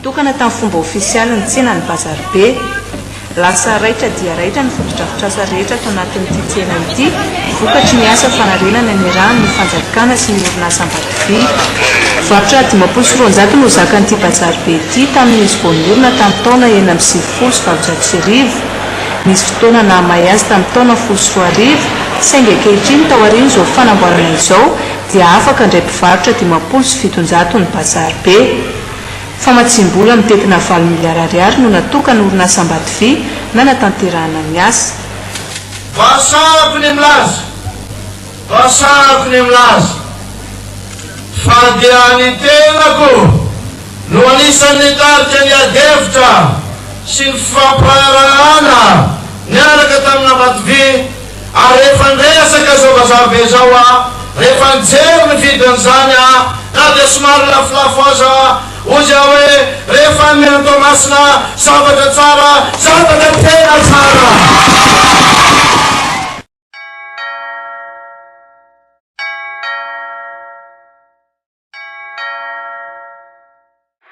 tokana tamin'ny fomba ofisialy ny tsena ny bazary be. Lasa raitra dia raitra ny fotodrafitrasa rehetra ato anatin'ity tsena ity, vokatry ny asa fanarenana ny rano ny fanjakana sy ny orinasa Ambatovy. Varotra 590 no zakan'ity bazary be ity tamin'izy vao niorina tamin'ny taona 1970. Nisy fotoana nahamay azy tamin'ny taona 1970, saingy ankehitriny tao aoriana izao fanamboarana izao dia afaka indray mpivarotra 570 ny bazary be. Famatsim-bola mitetina 7 miliara ariary no natokana orinasa Ambatovy na natanterahana ny asa. Vasako ny milaza fa dia ny tenako no anisan'ny tarika ny adevitra sy ny famparahana niaraka tamin'ny Ambatovy, ary rehefa ndresaka zao bazary be zao rehefa nijery ny vidin'izany na dia somary lafilafo aza ozy aho hoe rehefa mianto masina zavatra tsara, zavatra tena tsara.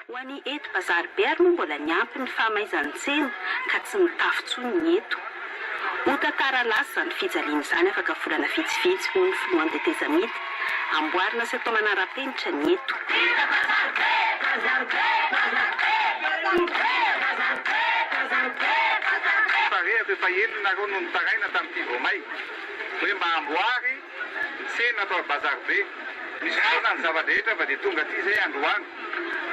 Ho any eto bazary be ary moa mbola niampy ny fahamaizan'ny tsena ka tsy mitafitsony ny eto. Ho tantara lasa zany fijaliana izany afaka volana vitsivitsy ho ny filohan'ny tetezamity amboarina sy atao manara-penitra ny eto. Efa enina nareo no nitaraina tamin'ity vomay hoe mba amboary tsena atao bazary be. Misy fotoana ny zava-drehetra fa dia tonga aty izay androany.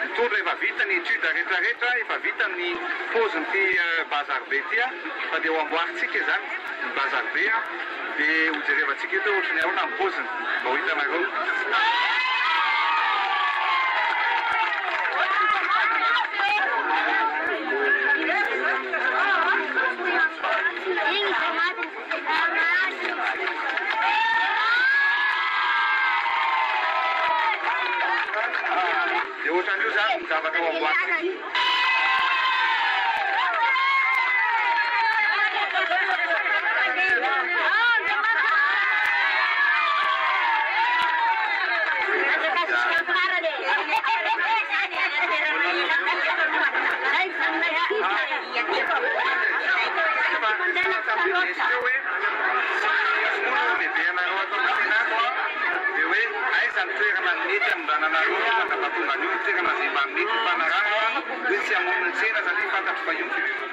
Mitondra efa vita ny étude rehetrarehetra, efa vita ny paozin'ity bazary be ity fa dia ho amboaritsika izany ny bazary be dia ho jerevantsika eto ohatrany ahoana ny paoziny mba ho hitanareo. Dia ohatran'io zany ny zavatra ho amboaritsika. Aiza ny toerana nety amin'ny rananareo ka mahatonga an'io ny toerana izay mba mety fanarahana hoe tsy hamonina ny tsena satria fantatro fa io ny firenena.